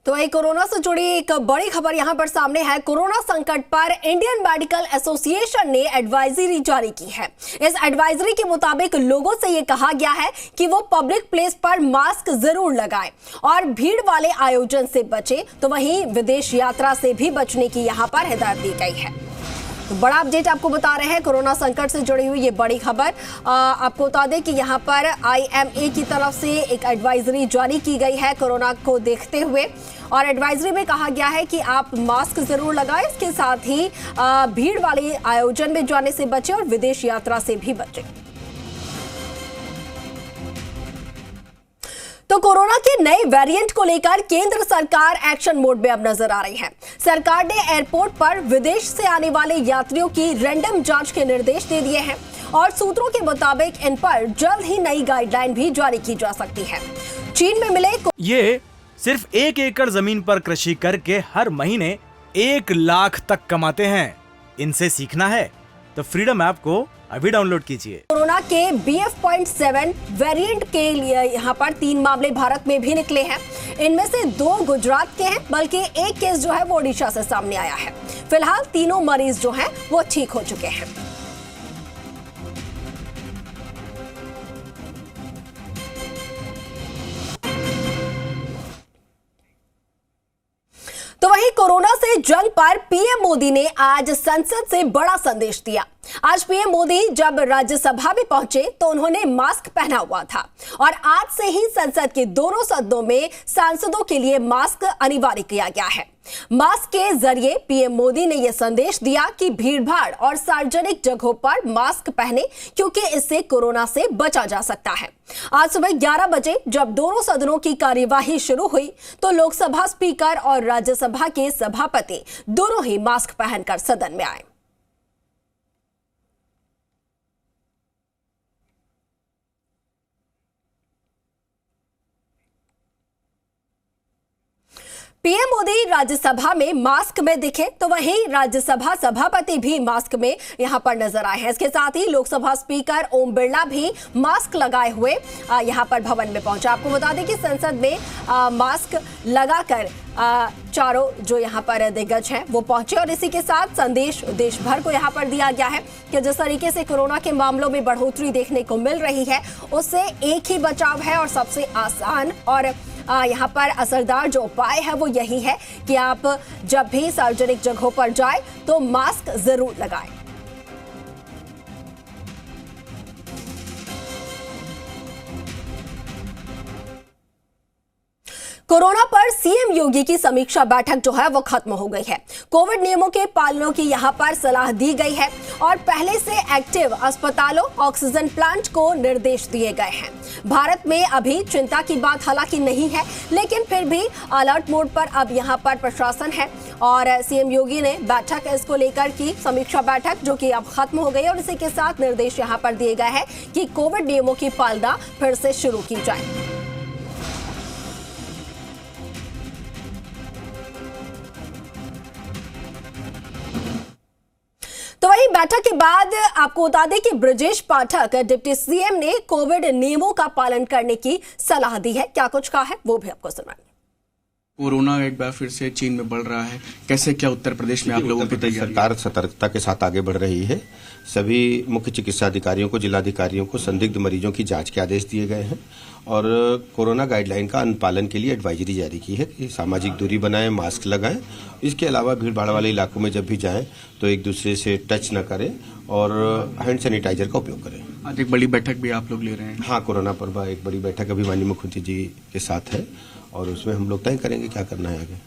तो एक कोरोना से जुड़ी एक बड़ी खबर यहां पर सामने है। कोरोना संकट पर इंडियन मेडिकल एसोसिएशन ने एडवाइजरी जारी की है। इस एडवाइजरी के मुताबिक लोगों से यह कहा गया है कि वो पब्लिक प्लेस पर मास्क जरूर लगाएं और भीड़ वाले आयोजन से बचें। तो वहीं विदेश यात्रा से भी बचने की यहां पर हिदायत दी गई है। तो बड़ा अपडेट आपको बता रहे हैं कोरोना संकट से जुड़ी हुई ये बड़ी खबर। आपको बता दें कि यहाँ पर IMA की तरफ से एक एडवाइजरी जारी की गई है कोरोना को देखते हुए, और एडवाइजरी में कहा गया है कि आप मास्क जरूर लगाएं, इसके साथ ही भीड़ वाले आयोजन में जाने से बचें और विदेश यात्रा से भी बचें। तो कोरोना के नए वेरिएंट को लेकर केंद्र सरकार एक्शन मोड में अब नजर आ रही है। सरकार ने एयरपोर्ट पर विदेश से आने वाले यात्रियों की रैंडम जांच के निर्देश दे दिए हैं और सूत्रों के मुताबिक इन पर जल्द ही नई गाइडलाइन भी जारी की जा सकती है। चीन में मिले ये सिर्फ 1 एकड़ जमीन पर कृषि करके हर महीने 1 लाख तक कमाते हैं। इनसे सीखना है तो फ्रीडम ऐप को अभी डाउनलोड कीजिए। कोरोना के BF.7 वेरिएंट के लिए यहाँ पर 3 मामले भारत में भी निकले हैं। इनमें से 2 गुजरात के हैं, बल्कि एक केस जो है वो ओडिशा से सामने आया है। फिलहाल तीनों मरीज जो हैं वो ठीक हो चुके हैं। तो वहीं कोरोना से जंग पर पीएम मोदी ने आज संसद से बड़ा संदेश दिया। आज पीएम मोदी जब राज्यसभा में पहुंचे तो उन्होंने मास्क पहना हुआ था और आज से ही संसद के दोनों सदनों में सांसदों के लिए मास्क अनिवार्य किया गया है। मास्क के जरिए पीएम मोदी ने यह संदेश दिया कि भीड़भाड़ और सार्वजनिक जगहों पर मास्क पहने, क्योंकि इससे कोरोना से बचा जा सकता है। आज सुबह 11 बजे जब दोनों सदनों की कार्यवाही शुरू हुई तो लोकसभा स्पीकर और राज्यसभा के सभापति दोनों ही मास्क पहनकर सदन में आए। पीएम मोदी राज्यसभा में मास्क में दिखे तो वहीं राज्यसभा सभापति भी मास्क में यहां पर नजर आए हैं। इसके साथ ही लोकसभा स्पीकर ओम बिरला भी मास्क लगाए हुए यहां पर भवन में पहुंचे। आपको बता दें कि संसद में मास्क लगाकर चारों जो यहां पर दिग्गज हैं वो पहुंचे और इसी के साथ संदेश देश भर को यहां पर दिया गया है कि जिस तरीके से कोरोना के मामलों में बढ़ोतरी देखने को मिल रही है उससे एक ही बचाव है और सबसे आसान और यहाँ पर असरदार जो उपाय है वो यही है कि आप जब भी सार्वजनिक जगहों पर जाएं तो मास्क जरूर लगाएं। कोरोना पर सीएम योगी की समीक्षा बैठक जो है वो खत्म हो गई है। कोविड नियमों के पालनों की यहां पर सलाह दी गई है और पहले से एक्टिव अस्पतालों, ऑक्सीजन प्लांट को निर्देश दिए गए हैं। भारत में अभी चिंता की बात हालांकि नहीं है, लेकिन फिर भी अलर्ट मोड पर अब यहां पर प्रशासन है और सीएम योगी ने बैठक इसको लेकर की समीक्षा बैठक जो कि अब खत्म हो गई और इसी के साथ निर्देश यहां पर दिए गए हैं कि कोविड नियमों की पालना फिर से शुरू की जाए। तो वहीं बैठक के बाद आपको बता दें कि ब्रजेश पाठक डिप्टी सीएम ने कोविड नियमों का पालन करने की सलाह दी है। क्या कुछ कहा है वो भी आपको सुनाएंगे। कोरोना एक बार फिर से चीन में बढ़ रहा है, कैसे क्या उत्तर प्रदेश में आप लोगों की तैयारी? सरकार सतर्कता के साथ आगे बढ़ रही है। सभी मुख्य चिकित्सा अधिकारियों को, जिलाधिकारियों को संदिग्ध मरीजों की जांच के आदेश दिए गए हैं और कोरोना गाइडलाइन का अनुपालन के लिए एडवाइजरी जारी की है कि सामाजिक दूरी बनाएं, मास्क लगाएं। इसके अलावा भीड़ भाड़ वाले इलाकों में जब भी जाएं तो एक दूसरे से टच न करें और हैंड सैनिटाइजर का उपयोग करें। आज एक बड़ी बैठक भी आप लोग ले रहे हैं? हाँ, कोरोना पर एक बड़ी बैठक अभी माननीय मुख्यमंत्री जी के साथ है और उसमें हम लोग तय करेंगे क्या करना है आगे।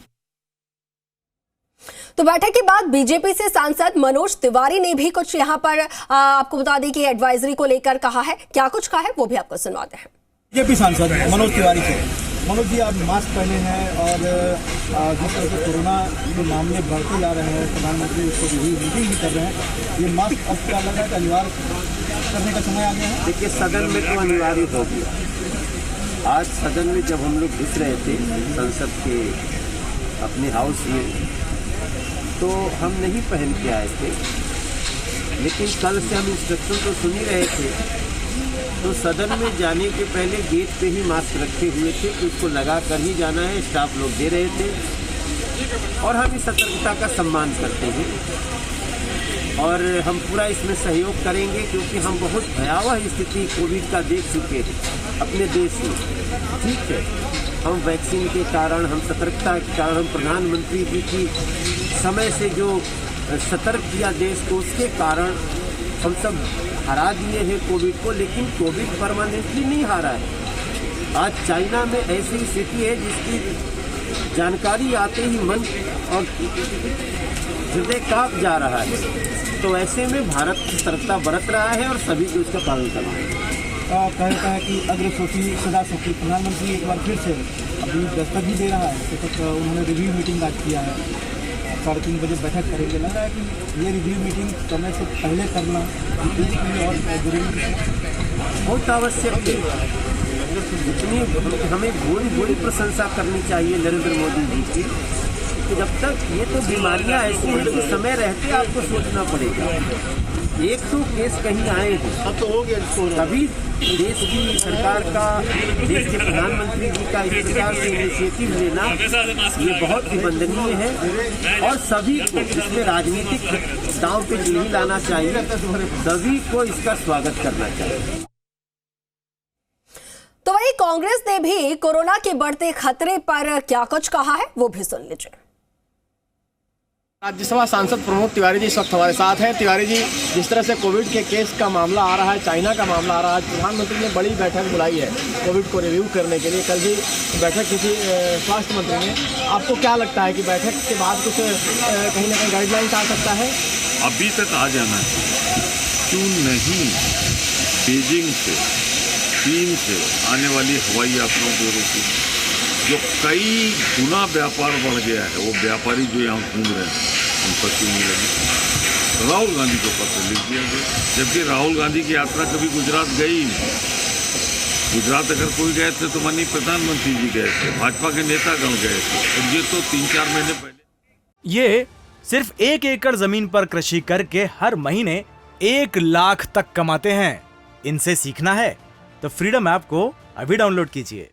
तो बैठक के बाद बीजेपी से सांसद मनोज तिवारी ने भी कुछ यहां पर आपको बता दें कि एडवाइजरी को लेकर कहा है। क्या कुछ कहा है वो भी आपको सुनवाते हैं। बीजेपी सांसद मनोज तिवारी से। मनोज जी, आप मास्क पहने हैं और जिस तरह से कोरोना के मामले बढ़ते जा रहे हैं, प्रधानमंत्री उसको मीटिंग भी कर रहे हैं, ये मास्क अब क्या लग रहा है कि अनिवार्य करने का समय आ गया है? देखिए, सदन में तो अनिवार्य हो गया। आज सदन में जब हम लोग घुस रहे थे संसद के अपने हाउस में तो हम नहीं पहन के आए थे, लेकिन कल से हम इंस्ट्रक्शन तो सुन ही रहे थे तो सदन में जाने के पहले गेट पे ही मास्क रखे हुए थे कि उसको लगा कर ही जाना है, स्टाफ लोग दे रहे थे और हम इस सतर्कता का सम्मान करते हैं और हम पूरा इसमें सहयोग करेंगे क्योंकि हम बहुत भयावह स्थिति कोविड का देख चुके हैं अपने देश में। ठीक है, हम वैक्सीन के कारण, हम सतर्कता के कारण, हम प्रधानमंत्री जी की समय से जो सतर्क किया देश को, उसके कारण हम सब हरा दिए हैं कोविड को, लेकिन कोविड परमानेंटली नहीं हारा है। आज चाइना में ऐसी स्थिति है जिसकी जानकारी आते ही मन और हृदय कांप जा रहा है। तो ऐसे में भारत सतर्कता बरत रहा है और सभी को इसका पालन करना है। कहता है कि अग्र सोची सदा सोची, प्रधानमंत्री एक बार फिर से अभी दस्तक भी दे रहा है। तो तक उन्होंने रिव्यू मीटिंग आज किया है, 3:30 बजे बैठक करेंगे। लग रहा है कि ये रिव्यू मीटिंग समय से पहले करना और जरूरी है, बहुत आवश्यक है। इतनी हमें बड़ी प्रशंसा करनी चाहिए नरेंद्र मोदी जी की कि जब तक ये तो बीमारियां ऐसी हैं कि समय रहते आपको सोचना पड़ेगा। एक तो केस कहीं आए हैं, अब तो हो गया, तभी देश की सरकार का, देश के प्रधानमंत्री जी का इस प्रकार से इनिशिएटिव लेना ये बहुत ही वंदनीय है और सभी को इसमें राजनीतिक दांव पे नहीं लाना चाहिए, सभी को इसका स्वागत करना चाहिए। तो वहीं कांग्रेस ने भी कोरोना के बढ़ते खतरे पर क्या कुछ कहा है वो भी सुन लीजिए। राज्यसभा सांसद प्रमोद तिवारी जी इस वक्त हमारे साथ हैं। तिवारी जी, जिस तरह से कोविड के केस का मामला आ रहा है, चाइना का मामला आ रहा है, प्रधानमंत्री ने बड़ी बैठक बुलाई है कोविड को रिव्यू करने के लिए। कल भी बैठक की थी स्वास्थ्य मंत्री ने। आपको क्या लगता है कि बैठक के बाद कुछ कहीं ना कहीं गाइडलाइंस आ सकता है? अभी तक आ जाना है, क्यों नहीं? बीजिंग से, चीन से आने वाली हवाई यात्राओं को रोकी, जो कई गुना व्यापार बढ़ गया है, वो व्यापारी जो यहाँ घूम रहे हैं उन पर क्यों नहीं लगी? राहुल गांधी को पत्र लिख दिया गया, जबकि राहुल गांधी की यात्रा कभी गुजरात गई ही नहीं। गुजरात अगर कोई गए थे तो माननीय प्रधानमंत्री जी गए थे, भाजपा के नेतागण गए थे, और ये तो 3-4 महीने पहले। ये सिर्फ 1 एकड़ जमीन पर कृषि करके हर महीने 1 लाख तक कमाते हैं। इनसे सीखना है तो फ्रीडम ऐप को अभी डाउनलोड कीजिए।